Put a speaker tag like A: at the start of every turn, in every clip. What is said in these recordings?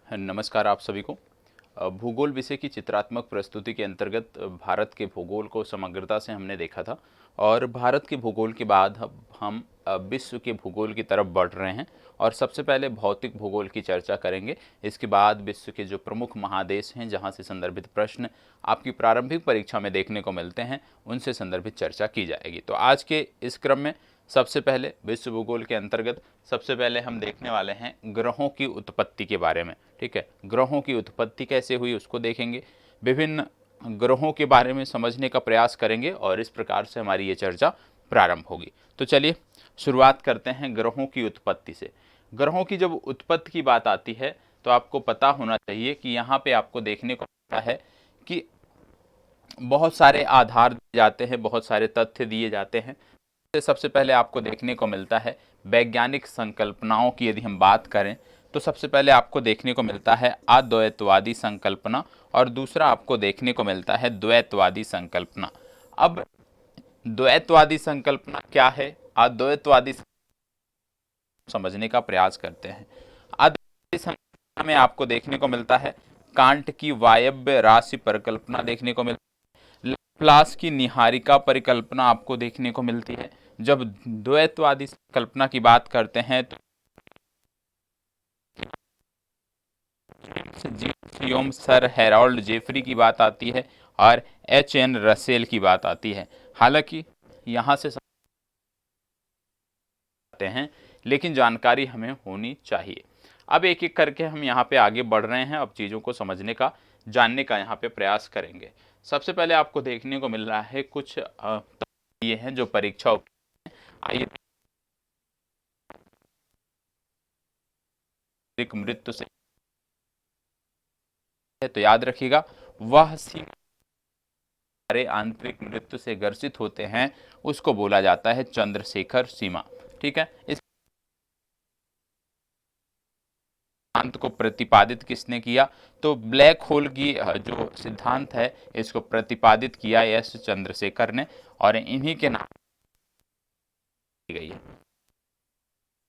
A: नमस्कार आप सभी को। भूगोल विषय की चित्रात्मक प्रस्तुति के अंतर्गत भारत के भूगोल को समग्रता से हमने देखा था और भारत के भूगोल के बाद अब हम विश्व के भूगोल की तरफ बढ़ रहे हैं और सबसे पहले भौतिक भूगोल की चर्चा करेंगे। इसके बाद विश्व के जो प्रमुख महादेश हैं जहां से संदर्भित प्रश्न आपकी प्रारंभिक परीक्षा में देखने को मिलते हैं उनसे संदर्भित चर्चा की जाएगी। तो आज के इस क्रम में सबसे पहले विश्व भूगोल के अंतर्गत सबसे पहले हम देखने वाले हैं ग्रहों की उत्पत्ति के बारे में। ठीक है, ग्रहों की उत्पत्ति कैसे हुई उसको देखेंगे, विभिन्न ग्रहों के बारे में समझने का प्रयास करेंगे और इस प्रकार से हमारी ये चर्चा प्रारंभ होगी। तो चलिए शुरुआत करते हैं ग्रहों की उत्पत्ति से। ग्रहों की जब उत्पत्ति की बात आती है तो आपको पता होना चाहिए कि यहाँ पे आपको देखने को मिलता है कि बहुत सारे आधार दिए जाते हैं, बहुत सारे तथ्य दिए जाते हैं। सबसे पहले आपको देखने को मिलता है वैज्ञानिक संकल्पनाओं की यदि हम बात करें तो सबसे पहले आपको देखने को मिलता है अद्वैतवादी संकल्पना और दूसरा आपको देखने को मिलता है द्वैतवादी संकल्पना। अब द्वैतवादी संकल्पना क्या है, अद्वैतवादी समझने का प्रयास करते हैं। अद्वैतवादी संकल्पना में आपको देखने को मिलता है कांट की वायव्य राशि परिकल्पना देखने को मिलती है, लाप्लास की निहारिका परिकल्पना आपको देखने को मिलती है। जब द्वैतवादी कल्पना की बात करते हैं तो सर हेरोल्ड जेफरी की बात आती है और एच.एन. रसेल की बात आती है। हालांकि यहाँ से समझते हैं लेकिन जानकारी हमें होनी चाहिए। अब एक एक करके हम यहाँ पे आगे बढ़ रहे हैं, अब चीज़ों को समझने का जानने का यहाँ पे प्रयास करेंगे। सबसे पहले आपको देखने को मिल रहा है कुछ ये हैं जो परीक्षा आइए मृत्यु से तो याद रखिएगा वह सीमा आंतरिक मृत्यु से ग्रसित होते हैं उसको बोला जाता है चंद्रशेखर सीमा। ठीक है, इस सिद्धांत को प्रतिपादित किसने किया तो ब्लैक होल की जो सिद्धांत है इसको प्रतिपादित किया एस चंद्रशेखर ने और इन्हीं के नाम गई है।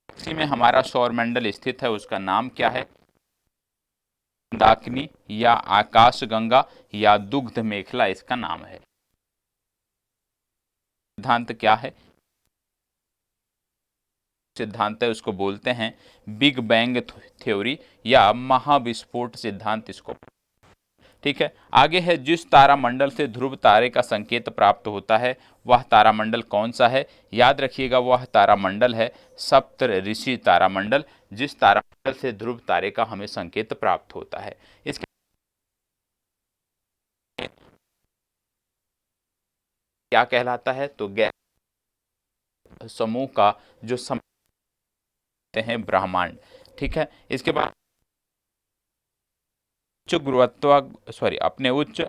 A: इसी में हमारा सौरमंडल स्थित है, उसका नाम क्या है, मंदाकिनी या आकाश गंगा या दुग्ध मेखला इसका नाम है। सिद्धांत क्या है, सिद्धांत है उसको बोलते हैं बिग बैंग थ्योरी या महाविस्फोट सिद्धांत इसको। ठीक है, आगे है जिस तारामंडल से ध्रुव तारे का संकेत प्राप्त होता है वह तारामंडल कौन सा है, याद रखिएगा वह तारामंडल है सप्त ऋषि तारामंडल, जिस तारामंडल से ध्रुव तारे का हमें संकेत प्राप्त होता है। इसके क्या कहलाता है तो गैस समूह का जो समूह हैं ब्रह्मांड। ठीक है, इसके बाद अपने उच्च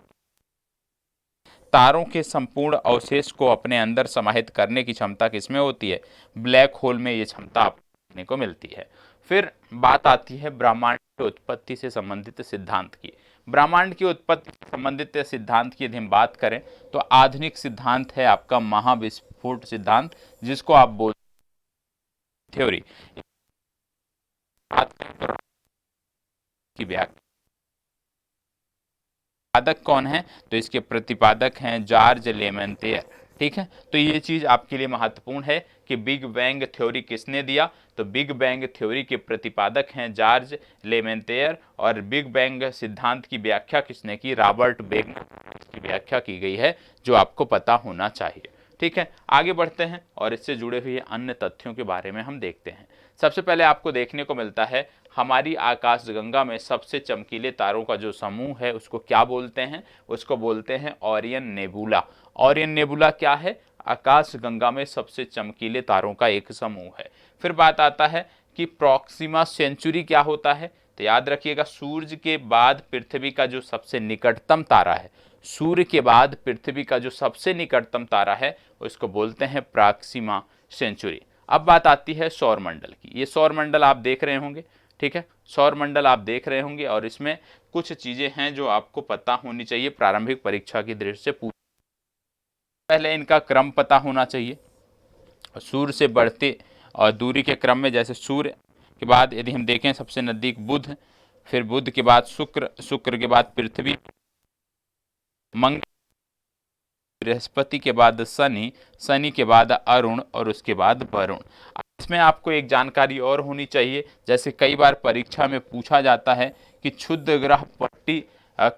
A: तारों के संपूर्ण अवशेष को अपने अंदर समाहित करने की क्षमता किसमें होती है, ब्लैक होल में ये क्षमता आपको देखने को मिलती है। फिर बात आती है ब्रह्मांड की उत्पत्ति से संबंधित सिद्धांत की। ब्रह्मांड की उत्पत्ति से संबंधित सिद्धांत की यदि हम बात करें तो आधुनिक सिद्धांत है आपका महाविस्फोट सिद्धांत, जिसको आप बोल थ्योरी की व्याख्या। प्रतिपादक कौन है तो इसके प्रतिपादक हैं जॉर्ज लेमेंतेयर। ठीक है, तो ये चीज आपके लिए महत्वपूर्ण है कि बिग बैंग थ्योरी किसने दिया तो बिग बैंग थ्योरी के प्रतिपादक हैं जॉर्ज लेमेंतेयर और बिग बैंग सिद्धांत की व्याख्या किसने की, रॉबर्ट बेगनर की व्याख्या की गई है, जो आपको पता होना चाहिए। ठीक है, आगे बढ़ते हैं और इससे जुड़े हुए अन्य तथ्यों के बारे में हम देखते हैं। सबसे पहले आपको देखने को मिलता है हमारी आकाशगंगा में सबसे चमकीले तारों का जो समूह है उसको क्या बोलते हैं, उसको बोलते हैं ओरियन नेबुला। ओरियन नेबुला क्या है, आकाशगंगा में सबसे चमकीले तारों का एक समूह है। फिर बात आता है कि प्रॉक्सिमा सेंचुरी क्या होता है तो याद रखिएगा सूर्य के बाद पृथ्वी का जो सबसे निकटतम तारा है, सूर्य के बाद पृथ्वी का जो सबसे निकटतम तारा है उसको बोलते हैं प्रॉक्सिमा सेंचुरी। अब बात आती है सौरमंडल की। ये सौरमंडल आप देख रहे होंगे, ठीक है, सौरमंडल आप देख रहे होंगे और इसमें कुछ चीजें हैं जो आपको पता होनी चाहिए प्रारंभिक परीक्षा की दृष्टि से। पहले इनका क्रम पता होना चाहिए, सूर्य से बढ़ते और दूरी के क्रम में, जैसे सूर्य के बाद यदि हम देखें सबसे नजदीक बुध, फिर बुध के बाद शुक्र, शुक्र के बाद पृथ्वी, मंगल, बृहस्पति के बाद शनि, शनि के बाद अरुण और उसके बाद वरुण। इसमें आपको एक जानकारी और होनी चाहिए, जैसे कई बार परीक्षा में पूछा जाता है कि क्षुद्र ग्रह पट्टी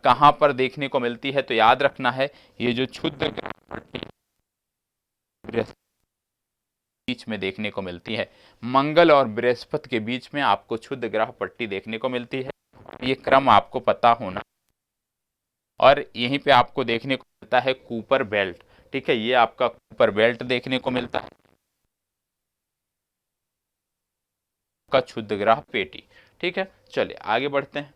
A: कहाँ पर देखने को मिलती है, तो याद रखना है ये जो क्षुद्र ग्रह पट्टी बीच में देखने को मिलती है, मंगल और बृहस्पति के बीच में आपको क्षुद्र ग्रह पट्टी देखने को मिलती है। ये क्रम आपको पता होना, और यहीं पे आपको देखने को मिलता है कूपर बेल्ट। ठीक है, ये आपका कूपर बेल्ट देखने को मिलता है का क्षुद्र ग्रह पेटी। ठीक है, चलिए आगे बढ़ते हैं।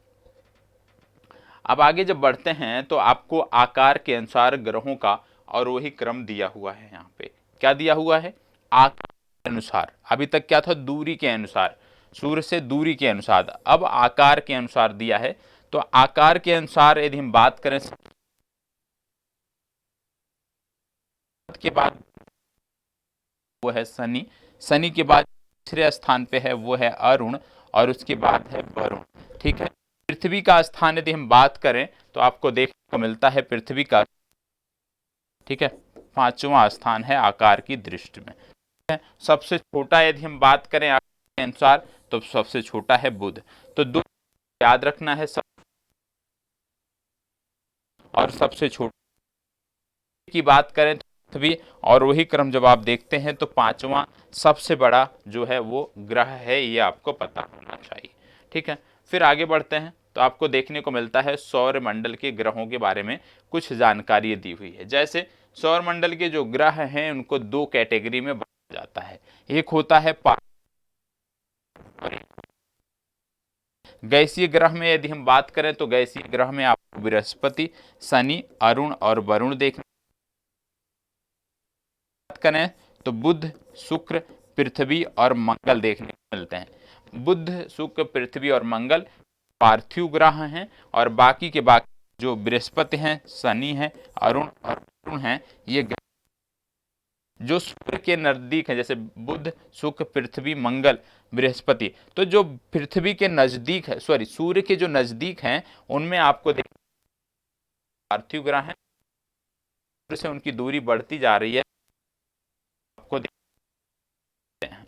A: अब आगे जब बढ़ते हैं तो आपको आकार के अनुसार ग्रहों का अवरोही क्रम दिया हुआ है। यहाँ पे क्या दिया हुआ है? आकार के अनुसार। अभी तक क्या था? दूरी के अनुसार, सूर्य से दूरी के अनुसार। अब आकार के अनुसार दिया है। तो आकार के अनुसार यदि हम बात करें के बाद वो है शनि, शनि के बाद तीसरे स्थान पे है वो है अरुण, और उसके बाद है वरुण। ठीक है, पृथ्वी का स्थान यदि हम बात करें तो आपको देखने को मिलता है पृथ्वी का, ठीक है, 5वां स्थान है आकार की दृष्टि में। सबसे छोटा यदि हम बात करें आकार के अनुसार तो सबसे छोटा है बुध। तो दो याद रखना है, सब और सबसे छोटे की बात करें तो पृथ्वी, और वही क्रम जब आप देखते हैं तो 5वां सबसे बड़ा जो है वो ग्रह है, ये आपको पता होना चाहिए। ठीक है, फिर आगे बढ़ते हैं तो आपको देखने को मिलता है सौर मंडल के ग्रहों के बारे में कुछ जानकारी दी हुई है। जैसे सौर मंडल के जो ग्रह हैं उनको दो कैटेगरी में बांटा जाता है। एक होता है गैसीय ग्रह में यदि हम बात करें तो गैसीय ग्रह में आपको बृहस्पति, शनि, अरुण और वरुण देखने करें तो बुध, शुक्र, पृथ्वी और मंगल देखने को मिलते हैं। बुध, शुक्र, पृथ्वी और मंगल पार्थिव ग्रह हैं, और बाकी के बाकी जो बृहस्पति हैं, शनि हैं, अरुण और वरुण हैं, ये जो सूर्य के नजदीक है, जैसे बुध, शुक्र, पृथ्वी, मंगल, बृहस्पति, तो जो पृथ्वी के नजदीक है, सॉरी सूर्य के जो नजदीक हैं, उनमें आपको पार्थिव ग्रह हैं, सूर्य से उनकी दूरी बढ़ती जा रही है, आपको देखते हैं।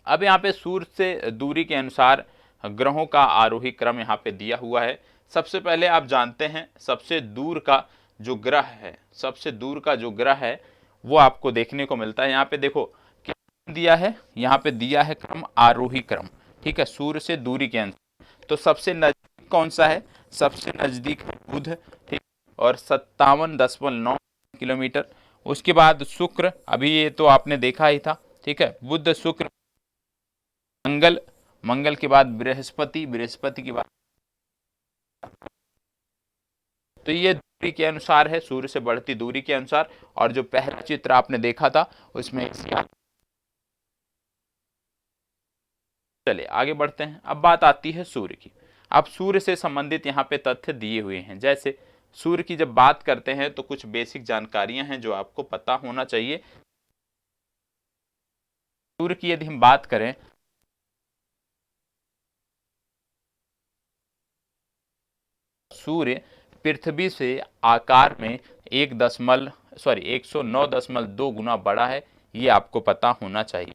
A: अब यहाँ पे सूर्य से दूरी के अनुसार ग्रहों का आरोही क्रम यहाँ पे दिया हुआ है। सबसे पहले आप जानते हैं सबसे दूर का जो ग्रह है, सबसे दूर का जो ग्रह है वो आपको देखने को मिलता है। यहाँ पे देखो क्या दिया है, यहाँ पे दिया है क्रम आरोही क्रम। ठीक है, सूर्य से दूरी के अनुसार। तो सबसे नजदीक कौन सा है? सबसे नजदीक है बुध, ठीक, और 57.9 किलोमीटर। उसके बाद शुक्र, अभी ये तो आपने देखा ही था। ठीक है, बुध, शुक्र, मंगल, मंगल के बाद बृहस्पति, बृहस्पति के बाद, तो ये दूरी के अनुसार है, सूर्य से बढ़ती दूरी के अनुसार। और जो पहला चित्र आपने देखा था उसमें चलिए आगे बढ़ते हैं। अब बात आती है सूर्य की। अब सूर्य से संबंधित यहाँ पे तथ्य दिए हुए हैं। जैसे सूर्य की जब बात करते हैं तो कुछ बेसिक जानकारियां हैं जो आपको पता होना चाहिए। सूर्य की यदि हम बात करें, सूर्य पृथ्वी से आकार में 109.2 गुना बड़ा है, ये आपको पता होना चाहिए।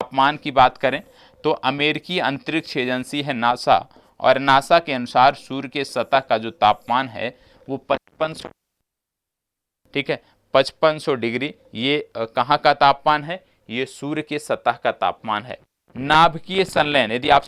A: तापमान की बात करें तो अमेरिकी अंतरिक्ष एजेंसी है नासा, और नासा के अनुसार सूर्य के सतह का जो तापमान है वो 5500, ठीक है, 5500 डिग्री। ये कहाँ का तापमान है? ये सूर्य के सतह का तापमान है। नाभिकीय संलयन, यदि आप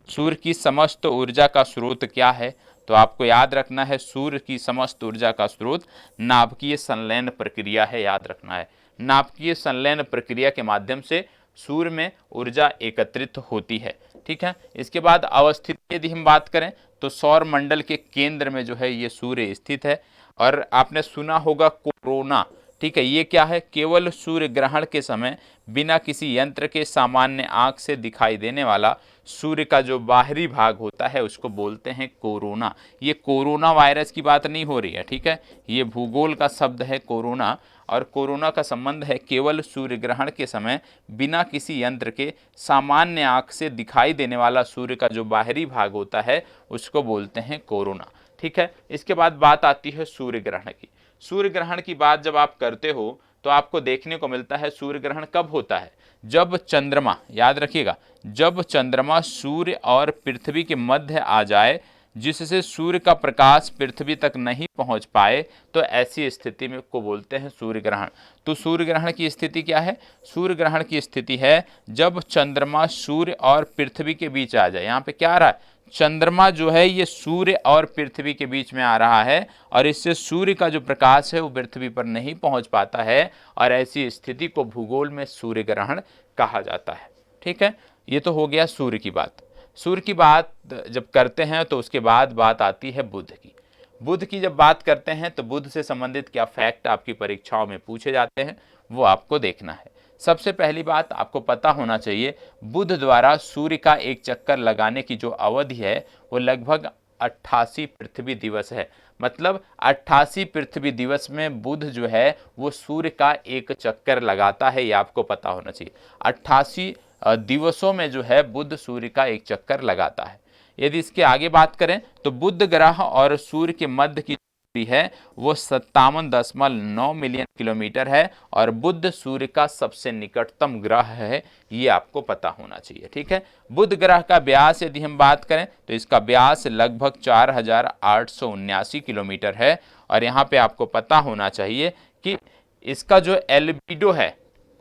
A: सूर्य की समस्त ऊर्जा का स्रोत क्या है, तो आपको याद रखना है सूर्य की समस्त ऊर्जा का स्रोत नाभिकीय संलयन प्रक्रिया है, याद रखना है। नाभिकीय संलयन प्रक्रिया के माध्यम से सूर्य में ऊर्जा एकत्रित होती है। ठीक है, इसके बाद अवस्थिति यदि हम बात करें तो सौर मंडल के केंद्र में जो है ये सूर्य स्थित है। और आपने सुना होगा कोरोना, ठीक है, ये क्या है? केवल सूर्य ग्रहण के समय बिना किसी यंत्र के सामान्य आंख से दिखाई देने वाला सूर्य का जो बाहरी भाग होता है उसको बोलते हैं कोरोना। ये कोरोना वायरस की बात नहीं हो रही है, ठीक है, ये भूगोल का शब्द है कोरोना। और कोरोना का संबंध है केवल सूर्य ग्रहण के समय बिना किसी यंत्र के सामान्य आंख से दिखाई देने वाला सूर्य का जो बाहरी भाग होता है उसको बोलते हैं कोरोना, ठीक है। इसके बाद बात आती है सूर्य ग्रहण की। सूर्य ग्रहण की बात जब आप करते हो तो आपको देखने को मिलता है सूर्य ग्रहण कब होता है, जब चंद्रमा, याद रखिएगा, जब चंद्रमा सूर्य और पृथ्वी के मध्य आ जाए, जिससे सूर्य का प्रकाश पृथ्वी तक नहीं पहुंच पाए, तो ऐसी स्थिति में को बोलते हैं सूर्य ग्रहण। तो सूर्य ग्रहण की स्थिति क्या है? सूर्य ग्रहण की स्थिति है जब चंद्रमा सूर्य और पृथ्वी के बीच आ जाए। यहाँ पे क्या आ रहा है? चंद्रमा जो है ये सूर्य और पृथ्वी के बीच में आ रहा है और इससे सूर्य का जो प्रकाश है वो पृथ्वी पर नहीं पहुंच पाता है, और ऐसी स्थिति को भूगोल में सूर्य ग्रहण कहा जाता है, ठीक है। ये तो हो गया सूर्य की बात। सूर्य की बात जब करते हैं तो उसके बाद बात आती है बुध की। बुध की जब बात करते हैं तो बुध से संबंधित क्या फैक्ट आपकी परीक्षाओं में पूछे जाते हैं वो आपको देखना है। सबसे पहली बात आपको पता होना चाहिए, बुध द्वारा सूर्य का एक चक्कर लगाने की जो अवधि है वो लगभग 88 पृथ्वी दिवस है। मतलब 88 पृथ्वी दिवस में बुध जो है वो सूर्य का एक चक्कर लगाता है, ये आपको पता होना चाहिए। 88 दिवसों में जो है बुध सूर्य का एक चक्कर लगाता है। यदि इसके आगे बात करें तो बुध ग्रह और सूर्य के मध्य की दूरी है वो 57.9 मिलियन किलोमीटर है, और बुध सूर्य का सबसे निकटतम ग्रह है, ये आपको पता होना चाहिए, ठीक है। बुध ग्रह का व्यास यदि हम बात करें तो इसका व्यास लगभग 4879 किलोमीटर है, और यहाँ पे आपको पता होना चाहिए कि इसका जो एल्बिडो है,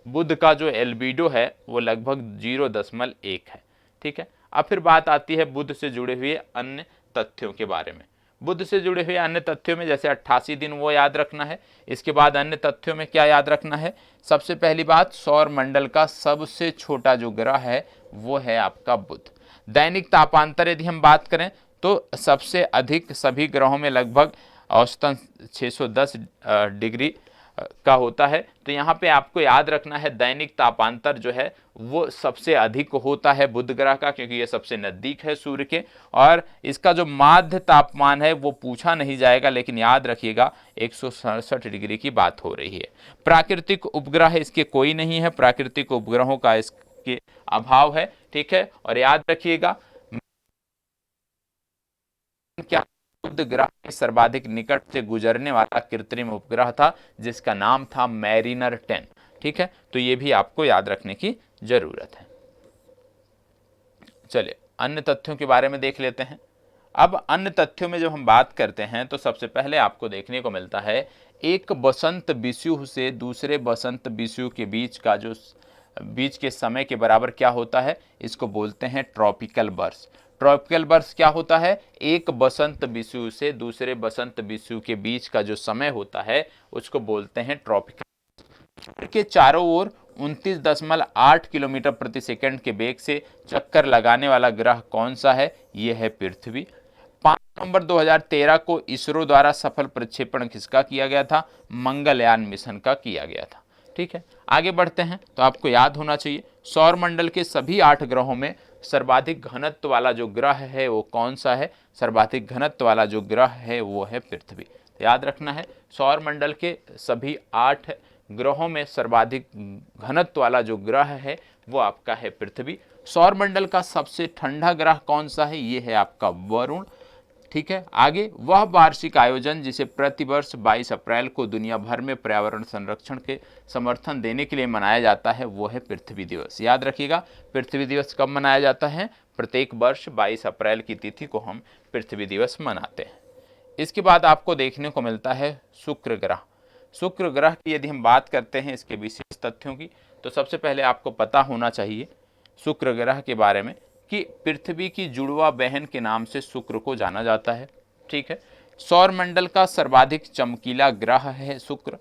A: बुध का जो एल्बिडो है वो लगभग 0.1 है, ठीक है। अब फिर बात आती है बुध से जुड़े हुए अन्य तथ्यों के बारे में। बुध से जुड़े हुए अन्य तथ्यों में जैसे 88 दिन वो याद रखना है। इसके बाद अन्य तथ्यों में क्या याद रखना है? सबसे पहली बात, सौर मंडल का सबसे छोटा जो ग्रह है वो है आपका बुध। दैनिक तापांतर यदि हम बात करें तो सबसे अधिक सभी ग्रहों में लगभग औसतन 610 डिग्री का होता है। तो यहाँ पे आपको याद रखना है दैनिक तापांतर जो है वो सबसे अधिक होता है बुध ग्रह का, क्योंकि ये सबसे नज़दीक है सूर्य के। और इसका जो माध्य तापमान है वो पूछा नहीं जाएगा, लेकिन याद रखिएगा 167 डिग्री की बात हो रही है। प्राकृतिक उपग्रह इसके कोई नहीं है, प्राकृतिक उपग्रहों का इसके अभाव है, ठीक है। और याद रखिएगा क्या, बुध ग्रह के सर्वाधिक निकट से गुजरने वाला कृत्रिम उपग्रह था जिसका नाम था मैरिनर 10, ठीक है। तो ये भी आपको याद रखने की जरूरत है। चलिए अन्य तथ्यों के बारे में देख लेते हैं। अब अन्य तथ्यों में जब हम बात करते हैं तो सबसे पहले आपको देखने को मिलता है एक बसंत विषुव से दूसरे बसंत विषुव के बीच के समय के बराबर क्या होता है, इसको बोलते हैं ट्रॉपिकल बर्स। ट्रॉपिकल बर्स क्या होता है? एक बसंत विषुव से दूसरे बसंत विषुव के बीच का जो समय होता है उसको बोलते हैं ट्रॉपिकल। के चारों ओर 29.8 किलोमीटर प्रति सेकंड के वेग से चक्कर लगाने वाला ग्रह कौन सा है? यह है पृथ्वी। 5 नवंबर 2013 को इसरो द्वारा सफल प्रक्षेपण किसका किया गया था? मंगलयान मिशन का किया गया था, ठीक है। आगे बढ़ते हैं तो आपको याद होना चाहिए सौर मंडल के सभी 8 ग्रहों में सर्वाधिक घनत्व वाला जो ग्रह है वो कौन सा है? सर्वाधिक घनत्व वाला जो ग्रह है वो है पृथ्वी। तो याद रखना है सौर मंडल के सभी 8 ग्रहों में सर्वाधिक घनत्व वाला जो ग्रह है वो आपका है पृथ्वी। सौर मंडल का सबसे ठंडा ग्रह कौन सा है? ये है आपका वरुण, ठीक है। आगे, वह वार्षिक आयोजन जिसे प्रतिवर्ष 22 अप्रैल को दुनिया भर में पर्यावरण संरक्षण के समर्थन देने के लिए मनाया जाता है वो है पृथ्वी दिवस। याद रखिएगा पृथ्वी दिवस कब मनाया जाता है? प्रत्येक वर्ष 22 अप्रैल की तिथि को हम पृथ्वी दिवस मनाते हैं। इसके बाद आपको देखने को मिलता है शुक्र ग्रह। शुक्र ग्रह की यदि हम बात करते हैं इसके विशेष तथ्यों की, तो सबसे पहले आपको पता होना चाहिए शुक्र ग्रह के बारे में कि पृथ्वी की जुड़वा बहन के नाम से शुक्र को जाना जाता है, ठीक है। सौर मंडल का सर्वाधिक चमकीला ग्रह है शुक्र।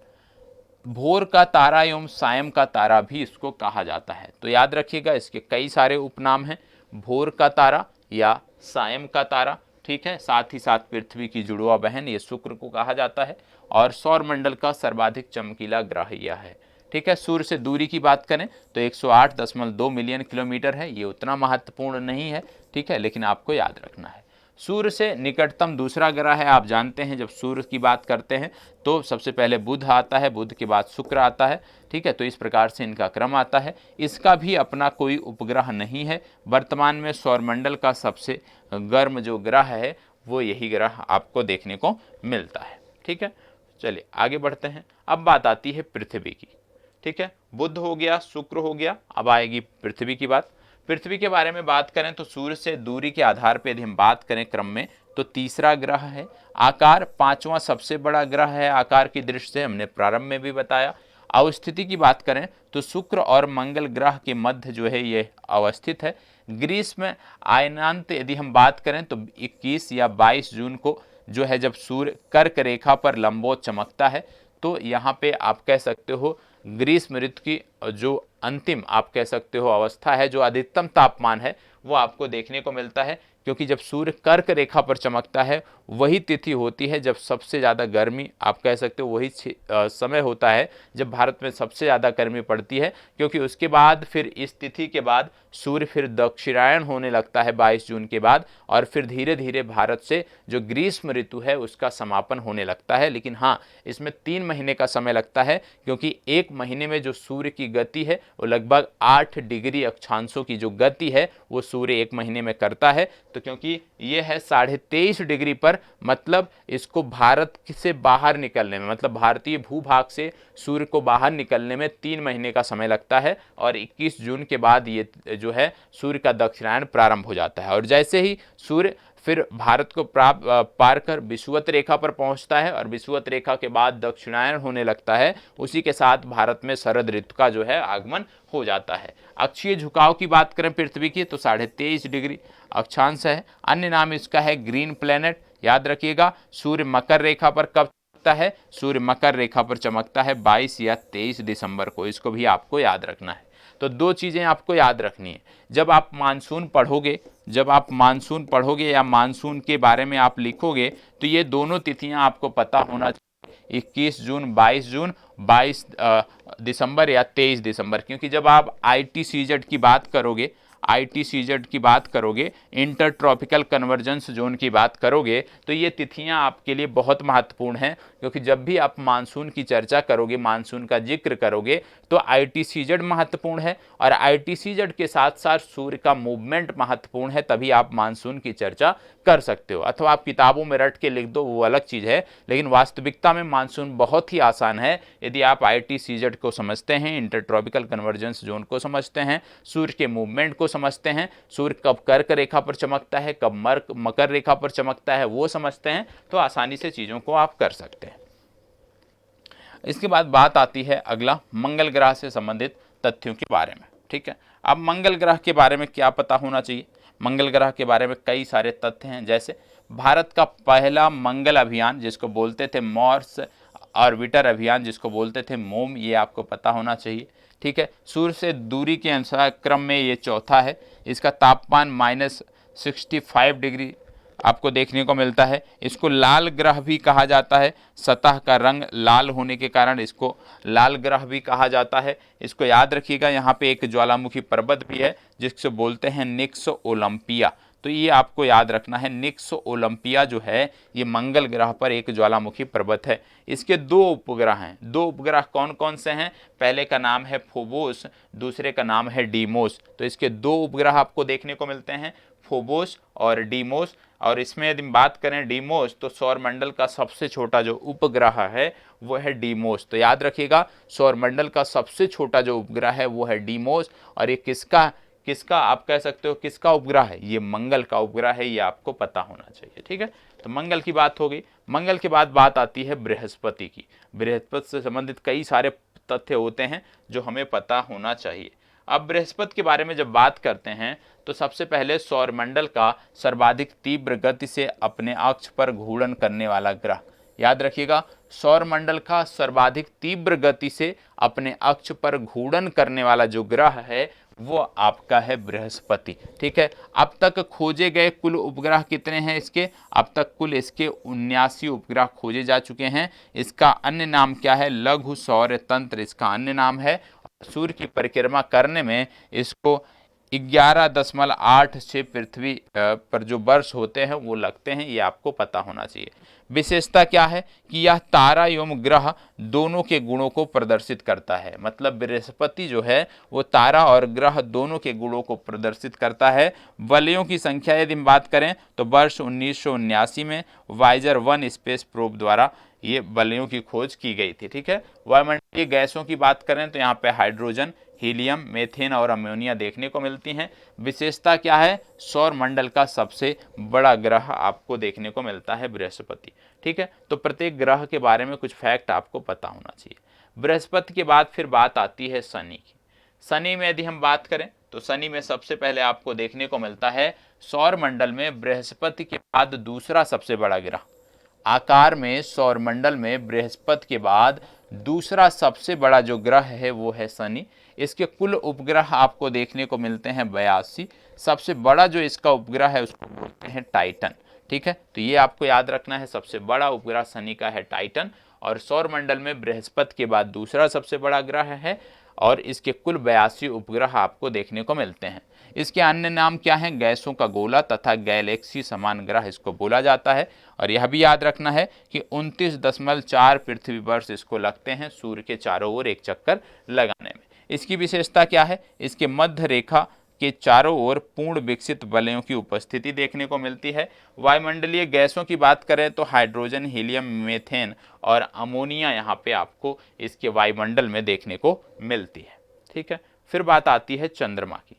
A: भोर का तारा एवं सायं का तारा भी इसको कहा जाता है। तो याद रखिएगा इसके कई सारे उपनाम हैं, भोर का तारा या सायं का तारा, ठीक है। साथ ही साथ पृथ्वी की जुड़वा बहन ये शुक्र को कहा जाता है, और सौर मंडल का सर्वाधिक चमकीला ग्रह यह है, ठीक है। सूर्य से दूरी की बात करें तो 108.2 मिलियन किलोमीटर है, ये उतना महत्वपूर्ण नहीं है, ठीक है, लेकिन आपको याद रखना है। सूर्य से निकटतम दूसरा ग्रह है, आप जानते हैं जब सूर्य की बात करते हैं तो सबसे पहले बुध आता है, बुध के बाद शुक्र आता है, ठीक है, तो इस प्रकार से इनका क्रम आता है। इसका भी अपना कोई उपग्रह नहीं है। वर्तमान में सौरमंडल का सबसे गर्म जो ग्रह है वो यही ग्रह आपको देखने को मिलता है, ठीक है। चलिए आगे बढ़ते हैं। अब बात आती है पृथ्वी की, ठीक है। बुध हो गया, शुक्र हो गया, अब आएगी पृथ्वी की बात। पृथ्वी के बारे में बात करें तो सूर्य से दूरी के आधार पर यदि हम बात करें क्रम में तो तीसरा ग्रह है। आकार पांचवा सबसे बड़ा ग्रह है आकार की दृष्टि से, हमने प्रारंभ में भी बताया। अवस्थिति की बात करें तो शुक्र और मंगल ग्रह के मध्य जो है ये अवस्थित है। ग्रीष्म अयनांत यदि हम बात करें तो 21 या 22 जून को जो है जब सूर्य कर्क रेखा पर लंबवत चमकता है तो यहाँ पे आप कह सकते हो ग्रीष्म ऋतु की जो अंतिम आप कह सकते हो अवस्था है, जो अधिकतम तापमान है वो आपको देखने को मिलता है, क्योंकि जब सूर्य कर्क रेखा पर चमकता है वही तिथि होती है जब सबसे ज़्यादा गर्मी आप कह सकते हो, वही समय होता है जब भारत में सबसे ज़्यादा गर्मी पड़ती है, क्योंकि उसके बाद फिर इस तिथि के बाद सूर्य फिर दक्षिणायन होने लगता है 22 जून के बाद, और फिर धीरे धीरे भारत से जो ग्रीष्म ऋतु है उसका समापन होने लगता है। लेकिन हाँ, इसमें 3 महीने का समय लगता है, क्योंकि एक महीने में जो सूर्य की गति है वो लगभग 8 डिग्री अक्षांशों की जो गति है वो सूर्य एक महीने में करता है। तो क्योंकि ये है 23.5 डिग्री पर, मतलब इसको भारत से बाहर निकलने में, मतलब भारतीय भूभाग से सूर्य को बाहर निकलने में 3 महीने का समय लगता है, और 21 जून के बाद ये जो है सूर्य का दक्षिणायन प्रारंभ हो जाता है। और जैसे ही सूर्य फिर भारत को पार कर विषुवत रेखा पर पहुंचता है और विषुवत रेखा के बाद दक्षिणायन होने लगता है, उसी के साथ भारत में शरद ऋतु का जो है आगमन हो जाता है। अक्षीय झुकाव की बात करें पृथ्वी की तो 23.5 डिग्री अक्षांश है। अन्य नाम इसका है ग्रीन प्लेनेट, याद रखिएगा। सूर्य मकर रेखा पर कब चमकता है? सूर्य मकर रेखा पर चमकता है 22 या 23 दिसंबर को, इसको भी आपको याद रखना है। तो 2 चीज़ें आपको याद रखनी है। जब आप मानसून पढ़ोगे या मानसून के बारे में आप लिखोगे तो ये दोनों तिथियां आपको पता होना चाहिए, 21 जून 22 जून, 22 दिसंबर या 23 दिसंबर, क्योंकि जब आप ITCZ की बात करोगे, ITCZ की बात करोगे, इंटर ट्रॉपिकल कन्वर्जेंस जोन की बात करोगे, तो ये तिथियां आपके लिए बहुत महत्वपूर्ण हैं, क्योंकि जब भी आप मानसून की चर्चा करोगे, मानसून का जिक्र करोगे, तो ITCZ महत्वपूर्ण है, और ITCZ के साथ साथ सूर्य का मूवमेंट महत्वपूर्ण है, तभी आप मानसून की चर्चा कर सकते हो। अथवा आप किताबों में रट के लिख दो, वो अलग चीज़ है, लेकिन वास्तविकता में मानसून बहुत ही आसान है यदि आप ITCZ को समझते हैं, इंटर ट्रॉपिकल कन्वर्जेंस जोन को समझते हैं, सूर्य के मूवमेंट को समझते हैं, सूर्य कब कर्क रेखा पर चमकता है, कब मकर रेखा पर चमकता है वो समझते हैं, तो आसानी से चीज़ों को आप कर सकते हैं। इसके बाद बात आती है अगला मंगल ग्रह से संबंधित तथ्यों के बारे में, ठीक है। अब मंगल ग्रह के बारे में क्या पता होना चाहिए? मंगल ग्रह के बारे में कई सारे तथ्य हैं, जैसे भारत का पहला मंगल अभियान जिसको बोलते थे मार्स ऑर्बिटर अभियान, जिसको बोलते थे मोम, ये आपको पता होना चाहिए, ठीक है। सूर्य से दूरी के अनुसार क्रम में ये चौथा है। इसका तापमान -65 डिग्री आपको देखने को मिलता है। इसको लाल ग्रह भी कहा जाता है, सतह का रंग लाल होने के कारण इसको लाल ग्रह भी कहा जाता है। इसको याद रखिएगा, यहाँ पे एक ज्वालामुखी पर्वत भी है जिसको बोलते हैं निक्स ओलंपिया, तो ये आपको याद रखना है। निक्स ओलंपिया जो है ये मंगल ग्रह पर एक ज्वालामुखी पर्वत है। इसके 2 उपग्रह हैं। 2 उपग्रह कौन कौन से हैं? पहले का नाम है फोबोस, दूसरे का नाम है डीमोस। तो इसके 2 उपग्रह आपको देखने को मिलते हैं, फोबोस और डीमोस। और इसमें यदि बात करें डीमोस, तो सौरमंडल का सबसे छोटा जो उपग्रह है वो है डीमोस। तो याद रखिएगा, सौरमंडल का सबसे छोटा जो उपग्रह है वो है डीमोस। और ये किसका आप कह सकते हो किसका उपग्रह है? ये मंगल का उपग्रह है, ये आपको पता होना चाहिए, ठीक है। तो मंगल की बात हो गई। मंगल के बाद बात आती है बृहस्पति की। बृहस्पति से संबंधित कई सारे तथ्य होते हैं जो हमें पता होना चाहिए। अब बृहस्पति के बारे में जब बात करते हैं तो सबसे पहले सौरमंडल का सर्वाधिक तीव्र गति से अपने अक्ष पर घूर्णन करने वाला ग्रह, याद रखिएगा, सौरमंडल का सर्वाधिक तीव्र गति से अपने अक्ष पर घूर्णन करने वाला जो ग्रह है वो आपका है बृहस्पति। ठीक है, अब तक खोजे गए कुल उपग्रह कितने हैं इसके? अब तक कुल इसके 79 उपग्रह खोजे जा चुके हैं। इसका अन्य नाम क्या है? लघु सौर तंत्र इसका अन्य नाम है। सूर्य की परिक्रमा करने में इसको 11.86 पृथ्वी पर जो वर्ष होते हैं वो लगते हैं, ये आपको पता होना चाहिए। विशेषता क्या है कि यह तारा एवं ग्रह दोनों के गुणों को प्रदर्शित करता है। मतलब बृहस्पति जो है वो तारा और ग्रह दोनों के गुणों को प्रदर्शित करता है। वलयों की संख्या यदि हम बात करें तो वर्ष 1979 में वाइजर 1 स्पेस प्रोब द्वारा ये वलयों की खोज की गई थी। ठीक है, वायुमंडलीय गैसों की बात करें तो यहाँ पे हाइड्रोजन, हीलियम, मीथेन और अमोनिया देखने को मिलती हैं। विशेषता क्या है? सौर मंडल का सबसे बड़ा ग्रह आपको देखने को मिलता है बृहस्पति। ठीक है, तो प्रत्येक ग्रह के बारे में कुछ फैक्ट आपको पता होना चाहिए। बृहस्पति के बाद फिर बात आती है शनि की। शनि में यदि हम बात करें तो शनि में सबसे पहले आपको देखने को मिलता है सौर मंडल में बृहस्पति के बाद दूसरा सबसे बड़ा ग्रह। आकार में सौरमंडल में बृहस्पति के बाद दूसरा सबसे बड़ा जो ग्रह है वो है शनि। इसके कुल उपग्रह आपको देखने को मिलते हैं 82। सबसे बड़ा जो इसका उपग्रह है उसको बोलते हैं टाइटन। ठीक है, तो ये आपको याद रखना है, सबसे बड़ा उपग्रह शनि का है टाइटन और सौरमंडल में बृहस्पति के बाद दूसरा सबसे बड़ा ग्रह है और इसके कुल 82 उपग्रह आपको देखने को मिलते हैं। इसके अन्य नाम क्या हैं? गैसों का गोला तथा गैलेक्सी समान ग्रह इसको बोला जाता है। और यह भी याद रखना है कि 29.4 पृथ्वी वर्ष इसको लगते हैं सूर्य के चारों ओर एक चक्कर लगाने में। इसकी विशेषता क्या है? इसके मध्य रेखा के चारों ओर पूर्ण विकसित वलयों की उपस्थिति देखने को मिलती है। वायुमंडलीय गैसों की बात करें तो हाइड्रोजन, हीलियम, मीथेन और अमोनिया यहाँ पे आपको इसके वायुमंडल में देखने को मिलती है। ठीक है, फिर बात आती है चंद्रमा की।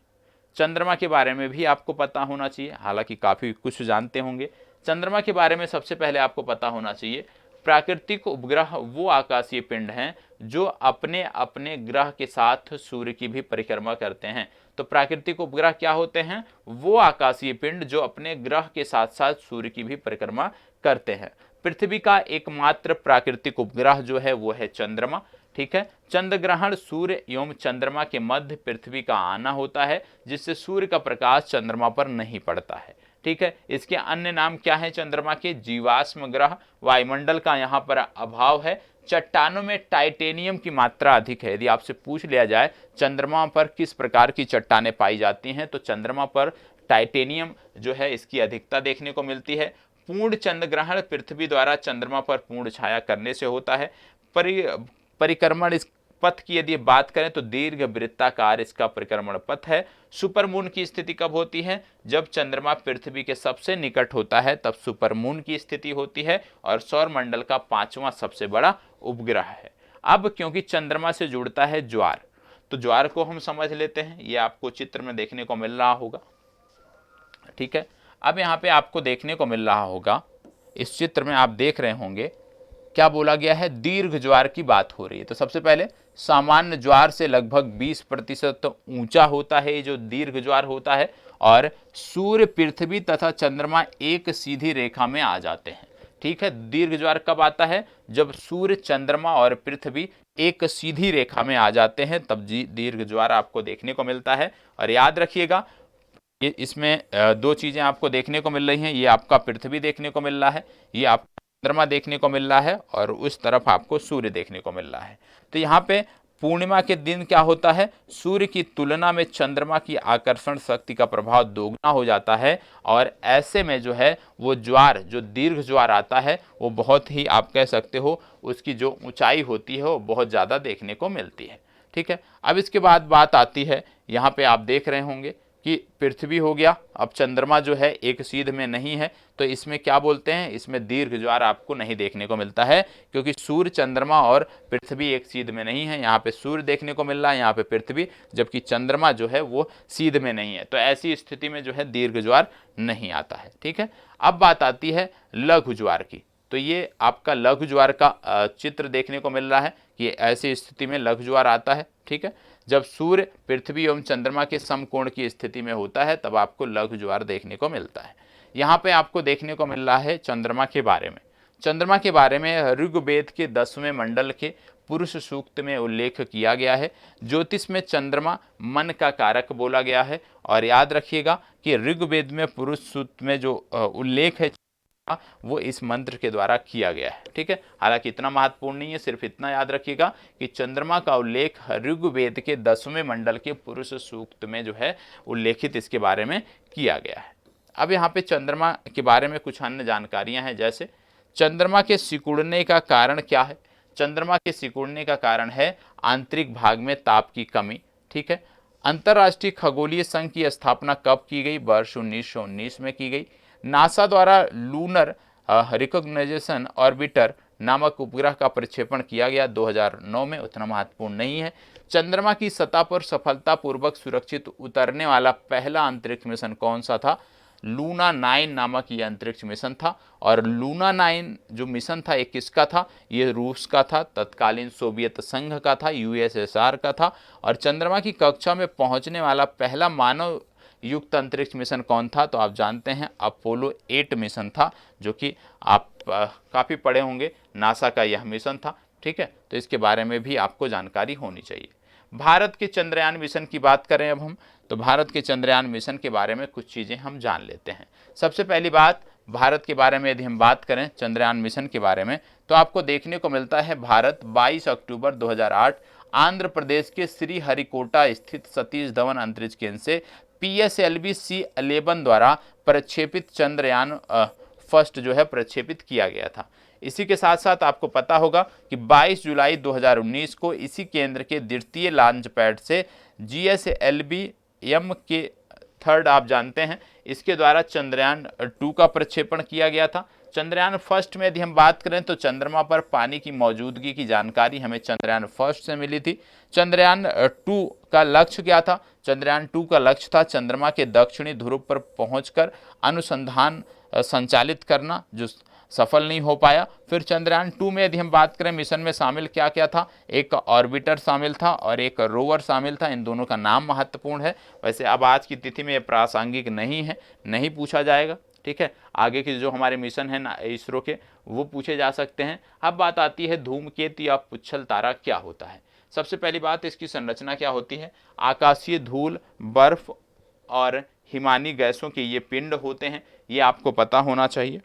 A: चंद्रमा के बारे में भी आपको पता होना चाहिए, हालांकि काफ़ी कुछ जानते होंगे। चंद्रमा के बारे में सबसे पहले आपको पता होना चाहिए प्राकृतिक उपग्रह वो आकाशीय पिंड हैं जो अपने अपने ग्रह के साथ सूर्य की भी परिक्रमा करते हैं। तो प्राकृतिक उपग्रह क्या होते हैं? वो आकाशीय पिंड जो अपने ग्रह के साथ साथ सूर्य की भी परिक्रमा करते हैं। पृथ्वी का एकमात्र प्राकृतिक उपग्रह जो है वो है चंद्रमा। ठीक है, चंद्र ग्रहण सूर्य एवं चंद्रमा के मध्य पृथ्वी का आना होता है जिससे सूर्य का प्रकाश चंद्रमा पर नहीं पड़ता है। ठीक है, इसके अन्य नाम क्या है चंद्रमा के? जीवाश्म ग्रह। वायुमंडल का यहाँ पर अभाव है। चट्टानों में टाइटेनियम की मात्रा अधिक है। यदि आपसे पूछ लिया जाए चंद्रमा पर किस प्रकार की चट्टानें पाई जाती हैं तो चंद्रमा पर टाइटेनियम जो है इसकी अधिकता देखने को मिलती है। पूर्ण चंद्र ग्रहण पृथ्वी द्वारा चंद्रमा पर पूर्ण छाया करने से होता है। परिक्रमण इस पथ की यदि बात करें तो दीर्घ वृत्ताकार इसका परिक्रमण पथ है। सुपरमून की स्थिति कब होती है? जब चंद्रमा पृथ्वी के सबसे निकट होता है तब सुपरमून की स्थिति होती है और सौर मंडल का 5वां सबसे बड़ा उपग्रह है। अब क्योंकि चंद्रमा से जुड़ता है ज्वार, तो ज्वार को हम समझ लेते हैं। ये आपको चित्र में देखने को मिल रहा होगा। ठीक है, अब यहाँ पे आपको देखने को मिल रहा होगा, इस चित्र में आप देख रहे होंगे क्या बोला गया है? दीर्घ ज्वार की बात हो रही है। तो सबसे पहले सामान्य ज्वार से लगभग 20% ऊंचा होता है ये जो दीर्घ ज्वार होता है और सूर्य, पृथ्वी तथा चंद्रमा एक सीधी रेखा में आ जाते हैं। ठीक है, दीर्घ ज्वार कब आता है? जब सूर्य, चंद्रमा और पृथ्वी एक सीधी रेखा में आ जाते हैं तब दीर्घ ज्वार आपको देखने को मिलता है। और याद रखिएगा ये इसमें दो चीजें आपको देखने को मिल रही हैं। ये आपका पृथ्वी देखने को मिल रहा है, ये आपको चंद्रमा देखने को मिल रहा है और उस तरफ आपको सूर्य देखने को मिल रहा है। तो यहाँ पे पूर्णिमा के दिन क्या होता है? सूर्य की तुलना में चंद्रमा की आकर्षण शक्ति का प्रभाव दोगुना हो जाता है और ऐसे में जो है वो ज्वार, जो दीर्घ ज्वार आता है वो बहुत ही, आप कह सकते हो उसकी जो ऊंचाई होती है वो बहुत ज़्यादा देखने को मिलती है। ठीक है, अब इसके बाद बात आती है, यहाँ पे आप देख रहे होंगे कि पृथ्वी हो गया, अब चंद्रमा जो है एक सीध में नहीं है तो इसमें क्या बोलते हैं? इसमें दीर्घ ज्वार आपको नहीं देखने को मिलता है क्योंकि सूर्य, चंद्रमा और पृथ्वी एक सीध में नहीं है। यहाँ पे सूर्य देखने को मिल रहा है, यहाँ पे पृथ्वी, जबकि चंद्रमा जो है वो सीध में नहीं है। तो ऐसी स्थिति में जो है दीर्घ ज्वार नहीं आता है। ठीक है, अब बात आती है लघु ज्वार की। तो ये आपका लघु ज्वार का चित्र देखने को मिल रहा है कि ऐसी स्थिति में लघु ज्वार आता है। ठीक है, जब सूर्य, पृथ्वी एवं चंद्रमा के समकोण की स्थिति में होता है तब आपको लघु ज्वार देखने को मिलता है। यहाँ पे आपको देखने को मिल रहा है चंद्रमा के बारे में। चंद्रमा के बारे में ऋग्वेद के 10वें मंडल के पुरुष सूक्त में उल्लेख किया गया है। ज्योतिष में चंद्रमा मन का कारक बोला गया है। और याद रखिएगा कि ऋग्वेद में पुरुष सूक्त में जो उल्लेख है वो इस मंत्र के द्वारा किया गया है। ठीक है, हालांकि इतना महत्वपूर्ण नहीं है, सिर्फ इतना याद रखिएगा कि चंद्रमा का उल्लेख ऋग्वेद के 10वें मंडल के पुरुष सूक्त में जो है उल्लेखित इसके बारे में किया गया है। अब यहाँ पे चंद्रमा के बारे में कुछ अन्य जानकारियां हैं, जैसे चंद्रमा के सिकुड़ने का कारण क्या है। चंद्रमा के सिकुड़ने का कारण है आंतरिक भाग में ताप की कमी। ठीक है, अंतर्राष्ट्रीय खगोलीय संघ की स्थापना कब की गई? वर्ष 1919 में की गई। नासा द्वारा लूनर रिकॉग्निशन ऑर्बिटर नामक उपग्रह का प्रक्षेपण किया गया 2009 में, उतना महत्वपूर्ण नहीं है। चंद्रमा की सतह पर सफलतापूर्वक सुरक्षित उतरने वाला पहला अंतरिक्ष मिशन कौन सा था? लूना 9 नामक ये अंतरिक्ष मिशन था। और लूना 9 जो मिशन था ये किसका था? ये रूस का था, तत्कालीन सोवियत संघ का था, यूएसएसआर का था। और चंद्रमा की कक्षा में पहुंचने वाला पहला मानव युक्त अंतरिक्ष मिशन कौन था? तो आप जानते हैं अपोलो 8 मिशन था, जो कि आप काफ़ी पढ़े होंगे, नासा का यह मिशन था। ठीक है, तो इसके बारे में भी आपको जानकारी होनी चाहिए। भारत के चंद्रयान मिशन की बात करें अब हम, तो भारत के चंद्रयान मिशन के बारे में कुछ चीज़ें हम जान लेते हैं। सबसे पहली बात, भारत के बारे में यदि हम बात करें चंद्रयान मिशन के बारे में, तो आपको देखने को मिलता है भारत 22 अक्टूबर 2008 आंध्र प्रदेश के श्रीहरिकोटा स्थित सतीश धवन अंतरिक्ष केंद्र से PSLV C11 द्वारा प्रक्षेपित चंद्रयान फर्स्ट जो है प्रक्षेपित किया गया था। इसी के साथ साथ आपको पता होगा कि 22 जुलाई 2019 को इसी केंद्र के द्वितीय लॉन्च पैड से GSLV M3 आप जानते हैं, इसके द्वारा चंद्रयान 2 का प्रक्षेपण किया गया था। चंद्रयान फर्स्ट में यदि हम बात करें तो चंद्रमा पर पानी की मौजूदगी की जानकारी हमें चंद्रयान फर्स्ट से मिली थी। चंद्रयान 2 का लक्ष्य क्या था? चंद्रयान 2 का लक्ष्य था चंद्रमा के दक्षिणी ध्रुव पर पहुंचकर अनुसंधान संचालित करना, जो सफल नहीं हो पाया। फिर चंद्रयान 2 में यदि हम बात करें मिशन में शामिल क्या क्या था? एक ऑर्बिटर शामिल था और एक रोवर शामिल था। इन दोनों का नाम महत्वपूर्ण है। वैसे अब आज की तिथि में ये प्रासंगिक नहीं है, नहीं पूछा जाएगा। ठीक है, आगे के जो हमारे मिशन है ना इसरो के, वो पूछे जा सकते हैं। अब बात आती है धूमकेतु या पुच्छल तारा क्या होता है। सबसे पहली बात, इसकी संरचना क्या होती है? आकाशीय धूल, बर्फ और हिमानी गैसों के ये पिंड होते हैं, ये आपको पता होना चाहिए।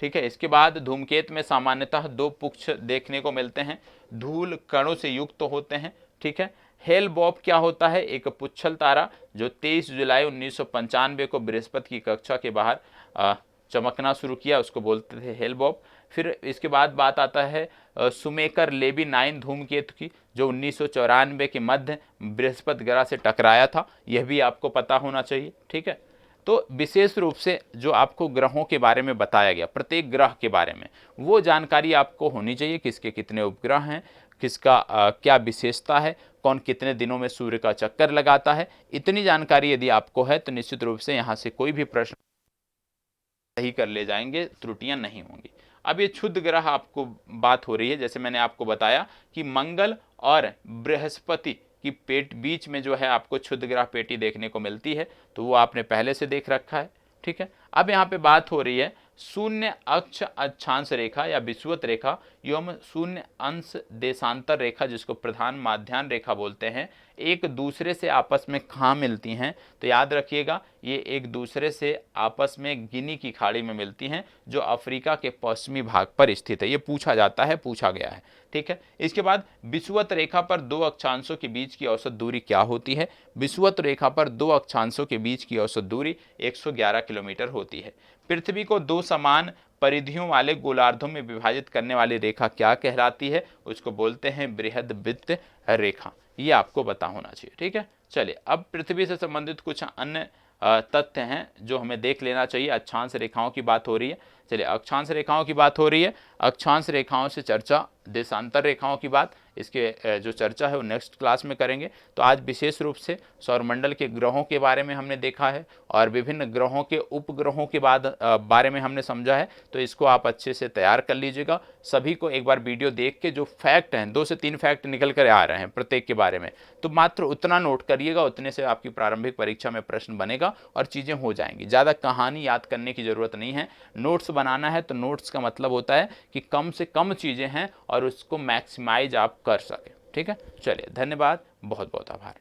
A: ठीक है, इसके बाद धूमकेतु में सामान्यतः 2 पुच्छ देखने को मिलते हैं, धूल कणों से युक्त होते हैं। ठीक है, हेल बॉब क्या होता है? एक पुच्छल तारा जो 23 जुलाई 1995 को बृहस्पति की कक्षा के बाहर चमकना शुरू किया, उसको बोलते थे हेल बॉब। फिर इसके बाद बात आता है सुमेकर लेबी 9 धूमकेतु की, जो 1994 के मध्य बृहस्पति ग्रह से टकराया था, यह भी आपको पता होना चाहिए। ठीक है, तो विशेष रूप से जो आपको ग्रहों के बारे में बताया गया, प्रत्येक ग्रह के बारे में वो जानकारी आपको होनी चाहिए, किसके कितने उपग्रह हैं, किसका क्या विशेषता है, कौन कितने दिनों में सूर्य का चक्कर लगाता है। इतनी जानकारी यदि आपको है तो निश्चित रूप से यहाँ से कोई भी प्रश्न सही कर ले जाएंगे, त्रुटियां नहीं होंगी। अब ये क्षुद्र ग्रह आपको बात हो रही है, जैसे मैंने आपको बताया कि मंगल और बृहस्पति की पेट बीच में जो है आपको क्षुद्र ग्रह पेटी देखने को मिलती है, तो वो आपने पहले से देख रखा है। ठीक है, अब यहाँ पे बात हो रही है शून्य अक्ष अक्षांश रेखा या विषुवत रेखा एवं शून्य अंश देशांतर रेखा, जिसको प्रधान माध्यान्ह रेखा बोलते हैं, एक दूसरे से आपस में कहाँ मिलती हैं? तो याद रखिएगा ये एक दूसरे से आपस में गिनी की खाड़ी में मिलती हैं, जो अफ्रीका के पश्चिमी भाग पर स्थित है। ये पूछा जाता है, पूछा गया है। ठीक है, इसके बाद विषुवत रेखा पर 2 अक्षांशों के बीच की औसत दूरी क्या होती है? विषुवत रेखा पर 2 अक्षांशों के बीच की औसत दूरी 111 किलोमीटर होती है। पृथ्वी को 2 समान परिधियों वाले गोलार्धों में विभाजित करने वाली रेखा क्या कहलाती है? उसको बोलते हैं बृहदवृत्त रेखा। ये आपको पता होना चाहिए। ठीक है, चलिए अब पृथ्वी से संबंधित कुछ अन्य तथ्य हैं जो हमें देख लेना चाहिए। अक्षांश रेखाओं की बात हो रही है, चलिए अक्षांश रेखाओं की बात हो रही है। अक्षांश रेखाओं से चर्चा, देशांतर रेखाओं की बात, इसके जो चर्चा है वो नेक्स्ट क्लास में करेंगे। तो आज विशेष रूप से सौरमंडल के ग्रहों के बारे में हमने देखा है और विभिन्न ग्रहों के उपग्रहों के बारे में हमने समझा है। तो इसको आप अच्छे से तैयार कर लीजिएगा। सभी को एक बार वीडियो देख के जो फैक्ट हैं, 2 से 3 फैक्ट निकल कर आ रहे हैं प्रत्येक के बारे में, तो मात्र उतना नोट करिएगा, उतने से आपकी प्रारंभिक परीक्षा में प्रश्न बनेगा और चीज़ें हो जाएंगी। ज़्यादा कहानी याद करने की ज़रूरत नहीं है। नोट्स बनाना है तो नोट्स का मतलब होता है कि कम से कम चीज़ें हैं और उसको मैक्सिमाइज आप कर सकें। ठीक है, चलिए, धन्यवाद, बहुत बहुत आभार।